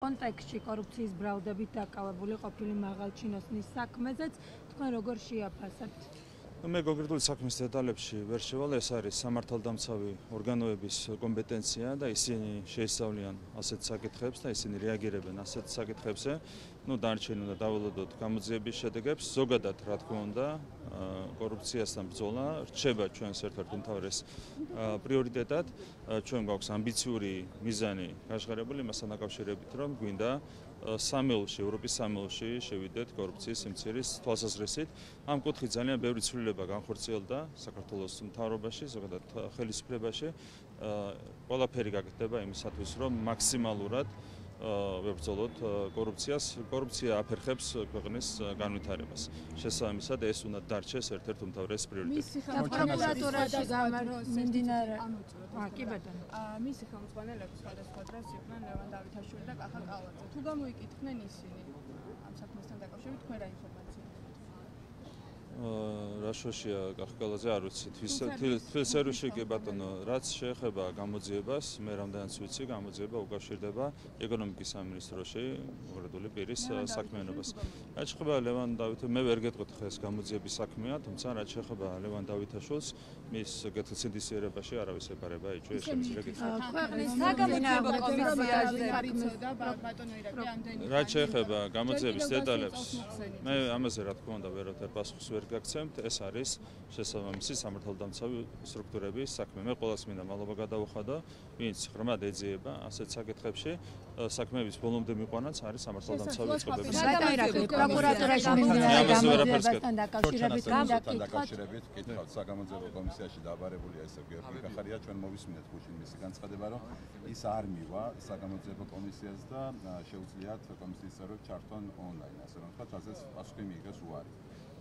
კონტექსტში კორუფციის ბრალდებით დაკავებული ყოფილი მაღალჩინოსნის საქმეზეც თქვენ როგორ შეაფასებთ? მე კონკრეტული საქმის დეტალებში ვერ შევალ, ეს არის სამართალდამცავი ორგანოების კომპეტენცია და ისინი შეისწავლიან ასეთ საკითხებს და ისინი რეაგირებენ ასეთ საკითხებზე. დანარჩენი უნდა დავალოდოთ გამოძიების შედეგებს. ზოგადად, რა თქმა უნდა, კორუფციასთან ბრძოლა რჩება ჩვენს ერთ-ერთ უმთავრეს პრიორიტეტად. ჩვენ გვაქვს ამბიციური მიზანი გაშღერებული მასთან დაკავშირებით, რომ გვინდა სამეულში, ევროპის სამეულში შევიდეთ კორუფციის სიმცირის თვალსაზრისით. ამ კუთხით ძალიან ბევრი ცვლილება განხორციელდა საქართველოს მთავრობაში, ზოგადად ხელისუფლებაში. ყველაფერი გაკეთდება იმისათვის, რომ მაქსიმალურად ვებრძოლოთ კორუფციას. კორუფცია აფერხებს ქვეყნის განვითარებას. შესაბამისად, ეს უნდა დარჩეს ერთ-ერთ უმთავრეს პრიორიტეტი. პროკურატურაში მიმდინარე კი ბატონო. მისი ხელმძღვანელები სხვადასხვა დროს იყვნენ ლევან დავითაშვილი და კახა კალაძე. თუ გამოიკითხნენ ისინი ამ საქმესთან დაკავშირებით, თქვენ რა ინფორმაცია? რა შოშია კახკალაძე არ ვიცი თვილსერვისში კი ბატონო რაც შეეხება გამოძიებას მე რამდენიც ვიცი გამოძიება უკავშირდება ეკონომიკის სამინისტროში მოგრედული პირის საქმიანობას რაც შეეხება ლევან დავითაშვილს მე ვერ გეტყვით ხეს გამოძიების საქმეა თუმცა რაც შეეხება ლევან დავითაშვილს მის გეთილსინდისიერებაში არავის ეკარება იჭვე შემიძლია გითხრათ ქვეყნის საგამოძიებო კომისიაში არიწოდა ბატონო ირაკლი ამდენი რაც შეეხება გამოძიების დეტალებს მე ამაზე რა თქმა უნდა ვერაფერ პასუხს ვერ გაგცემთ ეს არის შესაბამისი სამართალდამცავი სტრუქტურების საქმე მე ყოველს მინდა მადლობა გადავუხადო ვინც ღრმად ეძიება ასეთ საკითხებში საქმეების ბოლომდე მიყვანაც არის სამართალდამცავი წყობები პროკურატურაში მიმდინარე გამოძიებასთან დაკავშირებით კითხავთ საგამოძიებო კომისიაში დაბარებულია ესე გიორგი კახარია ჩვენ მოვისმინეთ გუშინ მისი განცხადება რომ ის არ მივა საგამოძიებო კომისიას და შეუძლიათ კომისიის წევრებს ჩართონ ონლაინ ასე რომ თქვა ასეც პასუხი მიიღეს უარი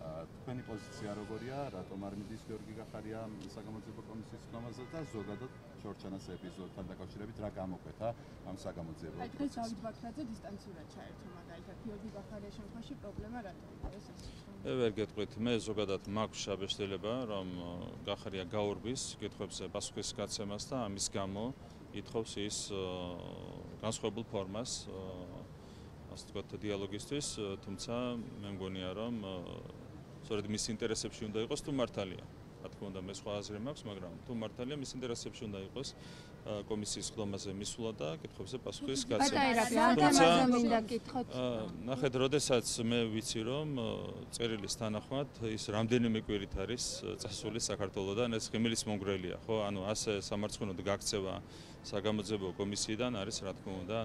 თქვენი პოზიცია როგორია, რატომ არ მიდის გიორგი კახარია საგამოძიებო კომისიის ხმაზე და ზოგადად შორჩანას ეპიზოდთან დაკავშირებით რა გამოკვეთა ამ საგამოძიებო კომისიას? ეს დავით ბაქრაძე დისტანციურად ჩაერთო მაგალითად გიორგი კახარიას შემთხვევაში პრობლემა რატომ არის ეს? მე ვერ გეტყვით, მე ზოგადად მაქვს შაბეშტილება, რომ კახარია გაურბის კითხვებზე პასუხის გაცემას და ამის გამო ითხოვს ის განსხვავებულ ფორმას ასე ვთქვათ დიალოგისთვის, თუმცა მე მგონია რომ სწორედ მის ინტერესებში უნდა იყოს თუ მართალია. რა თქმა უნდა მე სხვა აზრი მაქვს, მაგრამ თუ მართალია მის ინტერესებში უნდა იყოს კომისიის ხდომაზე მისვლა და კითხვებზე პასუხის გაცემა. ნახეთ, როდესაც მე ვიცი რომ წერილის თანახმად ის რამდენიმე კვირით არის წასული საქართველოდან, ეს ღიმილის მომგვრელია, ხო? ანუ ასე სამარცხვინოდ გაქცევა საგამოძიებო კომისიიდან არის რა თქმა უნდა,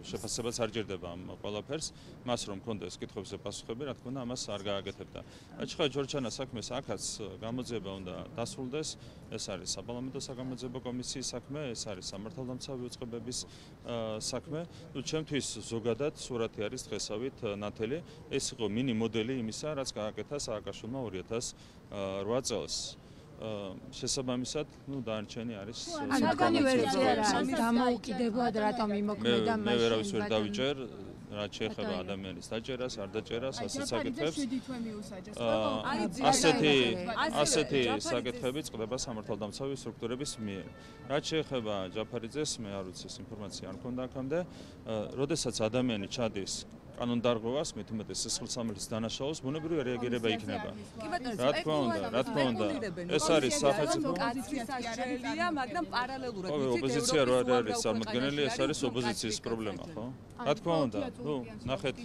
შეფასებაც არ ჭირდება ამ ყველაფერს, მას რომ კონდეს კითხვებზე პასუხები, რა თქმა უნდა, ამას არ გააკეთებდა. აჩხა ჯორჯანას საქმეს აქაც გამოძიება უნდა დასრულდეს, ეს არის საპარლამენტო საგამოძიებო კომისიის საქმე, ეს არის სამართალდამცავი უწყებების საქმე. ჩემთვის ზოგადად სურათი არის დღესავით ნათელი, ეს იყო მინი მოდელი იმისა, რაც გააკეთა სააკაშვილმა 2008 წელს. შესაბამისად, დანარჩენი არის საკონი ვერსია არის დამოუკიდებლად რატომ იმოქმედა მე ვერავის ვერ დავიჭერ რაც შეეხება ადამიანის დაჭერას, არ დაჭერას, ასეთ საკითხებს. ასეთი საკითხები წყდება სამართალდამცავი სტრუქტურების მიერ. რაც შეეხება ჯაფარიძეს, მე არ ვიცი ეს ინფორმაცია არ მქონდა აქამდე. როდესაც ადამიანი ჩადის კანონდარღვევას, მით უმეტეს სისხლსამართლის დანაშაულს, ბუნებრივი რეაგირება იქნება. რა თქმა უნდა, ეს არის სახელმწიფო პოზიციაა, მაგრამ პარალელურად ოპოზიცია რო არის წარმოქმნილი, ეს არის ოპოზიციის პრობლემა, ხო? რა თქმა უნდა, ნახეთ.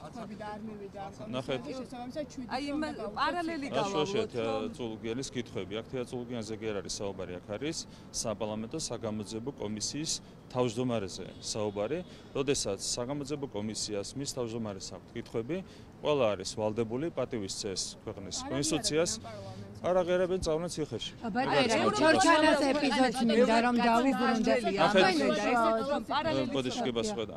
აი პარალელი გავავლოთ. წულგიანის კითხვები, აქ წულგიანზე კი არ არის საუბარი, აქ არის საპარლამენტო საგამოძიებო კომისიის თავმჯდომარეზე საუბარი, როდესაც საგამოძიებო კომისიას მის თავმჯდომარეს აქვს კითხვები, ყველა არის ვალდებული პატივის წესს ქვეყნის კონსტიტუციას არ აღიარებენ წავნათ ციხეში. ბატონო, ჩორჩანას ეპიზოდს მინდა რომ დაუბრუნდეთ.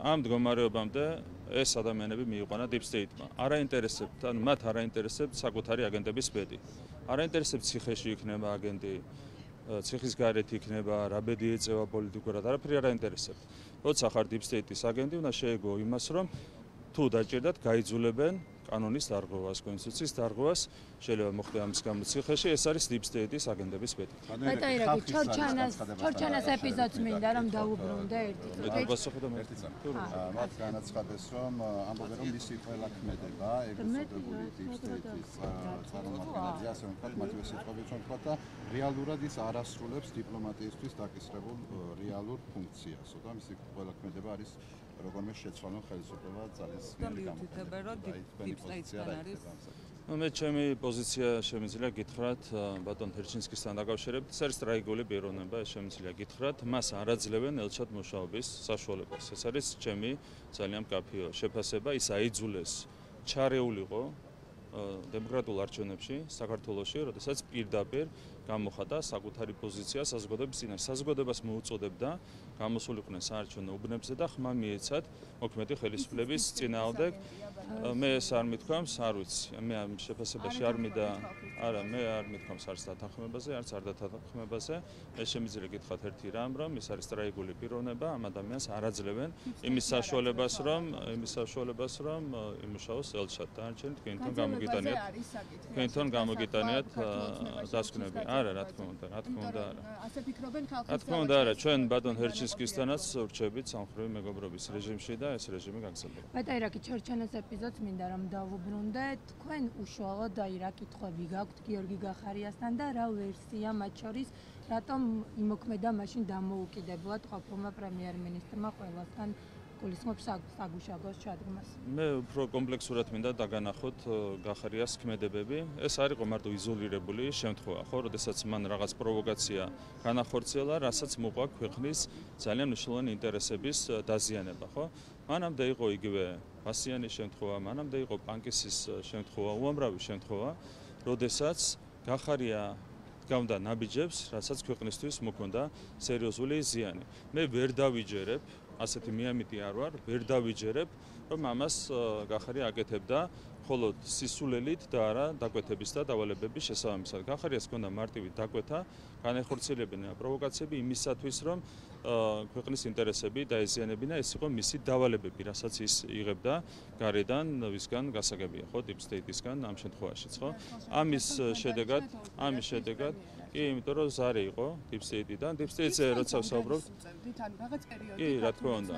ამ მდგომარეობამდე ეს ადამიანები მიიყვანა deep state-მა. არაინტერესებთ, ანუ მათ არაინტერესებთ საკუთარი აგენტების ბედი. არაინტერესებთ ციხეში იქნება აგენტი, ციხის გარეთ იქნება, რა ბედი ეწევა პოლიტიკურად, არაფერი არ აინტერესებთ. როცა ხარ deep state-ის აგენტი, უნდა შეეგო იმას, რომ თუ დაჭირდათ, გაიძულებენ კანონის დარღვევას, კონსტიტუციის დარღვევას შეიძლება მოხდეს ამის გამოციხეში. ეს არის deep state-ის აგენტების ბედი. ბატონი, ჩორჩანას ეპიზოდს მინდა რომ დაუბრუნდე ერთი წუთი. მათ განაცხადეს, რომ ამბობენ, რომ მისი ყველა ქმედება ეგრესობებული deep state-ის წარმომადგენლები, ასე ვთქვათ, მათივე სიტყვებით ვთქვათ და რეალურად ის არ ასრულებს დიპლომატიისთვის დაკისრებულ რეალურ ფუნქციას. და მისი ყველა ქმედება არის როგორმე შეცვალონ ხელისუფლება ძალიან სმელი მე ჩემი პოზიცია შემიძლია გითხრათ ბატონ თერჩინსკისთან დაკავშირებით, ეს არის ტრაგიკული პიროვნება, ეს შემიძლია გითხრათ, მას არ აძლევენ ელჩად მუშაობის საშუალებას. ეს არის ჩემი ძალიან მკაფიო შეფასება, ის აიძულეს ჩარეულიყო დემოკრატიულ არჩევნებში საქართველოში, როდესაც პირდაპირ გამოხატა საკუთარი პოზიცია საზოგადოების წინაშე. საზოგადოებას მოუწოდებდა გამოსულიყვნენ საარჩევნო უბნებზე და ხმა მიეცათ მოქმედი ხელისუფლების წინააღმდეგ. მე ეს არ მithქვამს, არ ვიცი. მე ამ შეფასებაში არ მინდა, არა, მე არ მithქვამს არც დათანხმებაზე, არც არ დათანხმებაზე. მე შემიძლია გითხრათ ერთი რამ, რომ ეს არის ტრაგიკული პიროვნება, ამ ადამიანს არ აძლევენ იმის საშუალებას, რომ იმუშაოს ელჩად. დანარჩენი თქვენთან გამოგიტანიათ დასკვნები. არა, რა თქმა უნდა, არა. ასე ფიქრობენ ხალხი. რა თქმა უნდა, არა, ჩვენ ბატონ ჰერჩინსკისთანაც ვრჩებით სამხრივი მეგობრობის რეჟიმში და ეს რეჟიმი გაგრძელდება. ბატაირაკი ჩორჩანას ეპიზოდს მინდა რომ დავუბრუნდე. თქვენ უშუალოდ აი რა კითხვები გაქვთ გიორგი გახარიასთან და რა ვერსია მათ შორის, რატომ იმოქმედა მაშინ დამოუკიდებლად ყოფილმა პრემიერ-მინისტრმა ყველასთან გულისხმობს საგუშაგოს ჩადგმას. მე უფრო კომპლექსურად მინდა დაგანახოთ გახარიას ქმედებები. ეს არ იყო მარტო იზოლირებული შემთხვევა, ხო, როდესაც მან რაღაც პროვოკაცია განახორციელა, რასაც მოყვა ქვეყნის ძალიან მნიშვნელოვანი ინტერესების დაზიანება, ხო? მანამდე იყო იგივე ბასიანის შემთხვევა, მანამდე იყო პანკისის შემთხვევა, უამრავი შემთხვევა, როდესაც გახარია გამდა ნაბიჯებს, რასაც ქვეყნისთვის მოქონდა სერიოზული ზიანი. მე ვერ დავიჯერებ ასეთი მიამიტი არ ვარ, ვერ დავიჯერებ, რომ ამას გახარია აკეთებდა მხოლოდ სისულელით და არა დაკვეთების და დავალებების შესაბამისად. გახარიას ჰქონდა მარტივი დაკვეთა, განეხორციელებინა პროვოკაციები იმისათვის, რომ ქვეყნის ინტერესები დაეზიანებინა, ეს იყო მისი დავალებები, რასაც ის იღებდა გარედან, ვისგან გასაგებია, ხო, deep state-ისგან ამ შემთხვევაშიც, ხო? ამის შედეგად კი, იმიტომ რომ ზარი იყო deep state-დან, deep state-ზე როცა ვსაუბრობთ, კი, რა თქმა უნდა.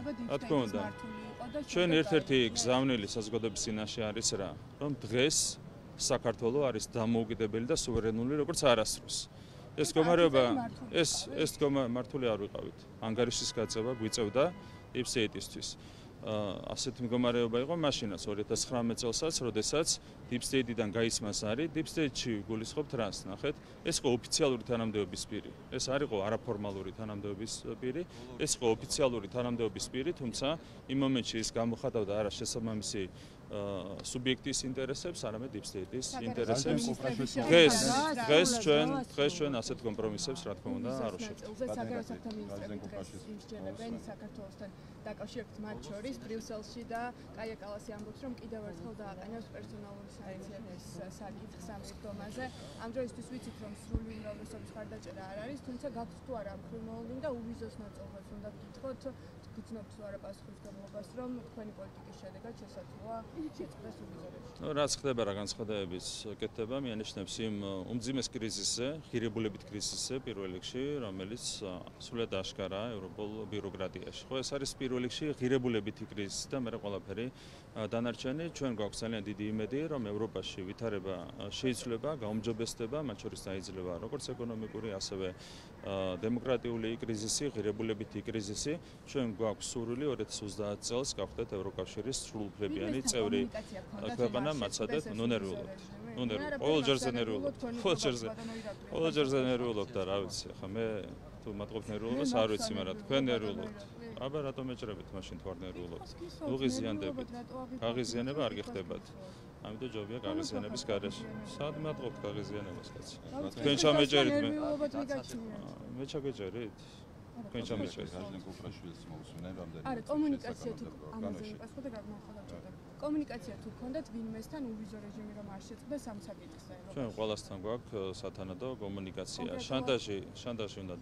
ჩვენ ერთ-ერთი გზავნილი საზოგადოების წინაშე არის რა, რომ დღეს საქართველო არის დამოუკიდებელი და სუვერენული როგორც არასდროს. ეს მდგომარეობა, ეს მართული არ ვიყავით. ანგარიშის გაწევა გვიწევდა deep state-ისთვის. ასეთი მდგომარეობა იყო მაშინაც 2019 წელსაც, როდესაც deep state-დან გაისმა ზარი, deep state-ში გულისხმობთ რას, ნახეთ, ეს იყო ოფიციალური თანამდებობის პირი. ეს არ იყო არაფორმალური თანამდებობის პირი, ეს იყო ოფიციალური თანამდებობის პირი, თუმცა იმ მომენტში ის გამოხატავდა არა შესაბამისი სუბიექტის ინტერესებს, არამედ deep state-ის ინტერესებს. დღეს ჩვენ ასეთ კომპრომისებს, რა თქმა უნდა, არ ვშევდებით. საქართველოსთან დაკავშირებით მათ შორის ბრიუსელში და კაია კალასი ამბობს, რომ კიდევ ერთხელ დააყენებს პერსონალური სანქციების საკითხს ამ სიტყვაზე. ამ დროისთვის ვიცით, რომ სრული უმრავლესობის მხარდაჭერა არ არის, თუმცა გაქვთ თუ არა კრიმინალური და უვიზოს ნაწილებს უნდა გითხოთ, გიცნობთ თუ არა პასუხისმგებლობას, რომ თქვენი პოლიტიკის შედეგად შესაძლოა შეწყდეს უვიზოებში. რაც ხდება რა განცხადებების კეთება, მიანიშნებს იმ უმძიმეს კრიზისზე, ღირებულებით კრიზისზე პირველ რიგში, რომელიც სულად აშკარაა ევროპულ ბიუროკრატიაში. ხო, ეს არის პირველ რიგში ღირებულებითი კრიზისი და მე ყველაფერი დანარჩენი. ჩვენ გვაქვს ძალიან დიდი იმედი, რომ ევროპაში ვითარება შეიცვლება, გაუმჯობესდება, მათ შორის დაიძლება როგორც ეკონომიკური, ასევე დემოკრატიული კრიზისი, ღირებულებითი კრიზისი. ჩვენ გვაქვს სურვილი 2030 წელს გავხდეთ ევროკავშირის სრულუფლებიანი წევრი ქვეყანა, მაცადეთ, ნერვიულობთ. ყოველჯერზე ნერვიულობთ და რა ვიცი, ახლა მე თუ მატყობთ ნერვიულობას, არ ვიცი, მაგრამ თქვენ ნერვიულობთ. აბა რატომ ეჭრებით მაშინ თუ არ ნერვიულობთ? უღიზიანდებით. გაღიზიანება არ გიხდებათ. ამიტომ ჯობია გაღიზიანების გარეშე. სად მატყობთ გაღიზიანებას, კაცი? თქვენ ჩამეჭერით მე. მე ჩაგეჭერით? თქვენ ჩამეჭერით. არა, კომუნიკაცია თუ ამაზე მიპასუხოთ და გაგმოხდა. კომუნიკაცია თუ გქონდათ ვინმესთან უვიზო რეჟიმი რომ არ შეწყდეს ამ საკითხზე? ჩვენ ყველასთან გვაქვს სათანადო კომუნიკაცია. შანტაჟი უნდა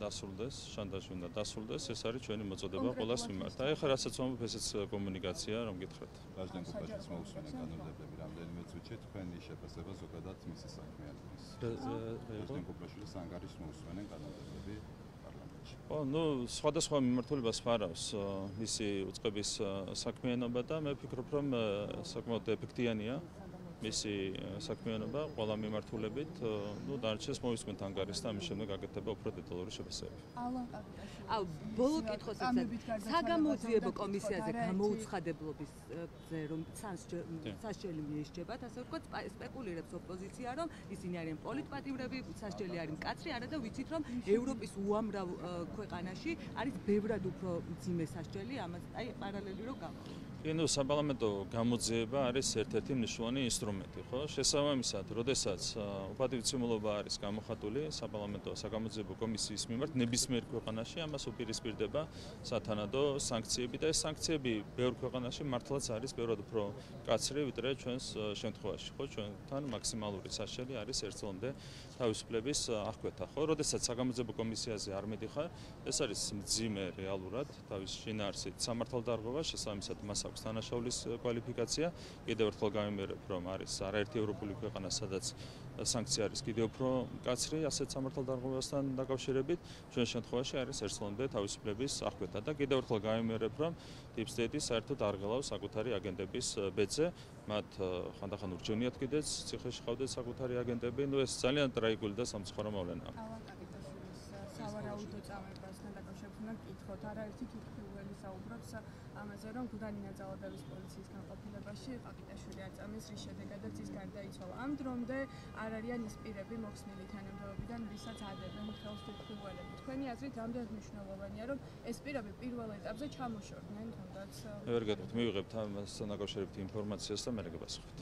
დასრულდეს, ეს არის ჩვენი მოწოდება ყველას მიმართ. აი ხა რასაც ვამბობ, ესეც კომუნიკაცია, რომ გითხრათ. პრეზიდენტ კუპრაშვილის მოусვენენ კანონმდებლები რამდენიმე წუთში თქვენი შეფასება ზოგადად მისი საქმიანობის. პრეზიდენტ კუპრაშვილის ანგარიშს მოусვენენ კანონმდებლები პარლამენტში. ნუ სხვადასხვა მიმართულებას ფარავს მისი უწყების საქმიანობა და მე ვფიქრობ, რომ საკმაოდ ეფექტიანია მისი საქმიანობა ყველა მიმართულებით. ნუ დარჩეს მოვისმენთ ანგარიშს და ამის შემდეგ გაკეთდება უფრო დეტალური შეფასებები. აუ, ბოლო კითხოს საგამოძიებო კომისიაზე გამოუცხადებლობისზე რომ სასჯელი მიესჯებათ, ასე ვთქვათ, სპეკულირებს ოპოზიცია, რომ ისინი არიან პოლიტპატიმრები, სასჯელი არის მკაცრი, არა და ვიცით, რომ ევროპის უამრავ ქვეყანაში არის ბევრად უფრო მძიმე სასჯელი, ამას აი პარალელი რო გამოვა. ნუ საპარლამენტო გამოძიება არის ერთ-ერთი მნიშვნელოვანი ინსტრუმენტი, ხო? შესაბამისად, როდესაც უპატივცემულობა არის გამოხატული საპარლამენტო საგამოძიებო კომისიის მიმართ ნებისმიერ ქვეყანაში, ამას უპირისპირდება სათანადო სანქციები და ეს სანქციები ბევრ ქვეყანაში მართლაც არის ბევრად უფრო მკაცრი, ვიდრე ჩვენს შემთხვევაში, ხო? ჩვენთან მაქსიმალური სასჯელი არის 1 წლამდე თავისუფლების აღკვეთა, ხო? როდესაც საგამოძიებო კომისიაზე არ მიდიხარ, ეს არის მძიმე რეალურად თავის შინაარსით სამართალდარღვევა, შესაბამისად მას აქვს თანაშაულის კვალიფიკაცია. კიდევ ერთხელ გამიმერებ, რომ არის არაერთი ევროპული ქვეყანა, სადაც სანქცია არის კიდევ უფრო მკაცრი ასეთ სამართალდარღვევასთან დაკავშირებით. ჩვენ შემთხვევაში არის 1 წლამდე თავისუფლების აღკვეთა და კიდევ ერთხელ გამიმერებ, რომ deep state-ი საერთოდ არ ღელავს საკუთარი აგენტების ბედზე. მათ ხანდახან ურჩევნიათ კიდეც ციხეში ყავდეთ საკუთარი აგენტები. ნუ ეს ძალიან ტრაგიკული და სამწუხარო მოვლენაა. სავარაუდო წამებასთან დაკავშირებით უნდა გკითხოთ, არაერთი თვითმხილველი საუბრობს ამაზე, რომ გუდალინა ძალადების პოლიციის განყოფილებაში ყაკიტაშვილი აწამეს, რის შედეგადაც ის გარდაიცვალა. ამ დრომდე არ არიან ის პირები მოხსნილი თანამდებობიდან, ვისაც ადებენ ხელს თვითმხილველები. თქვენი აზრით, რამდენად მნიშვნელოვანია, რომ ეს პირები პირველ ეტაპზე ჩამოშორდნენ თუნდაც? მე ვერ გეტყვით, მივიღებთ ამასთან დაკავშირებით ინფორმაციას და მე გასახდით.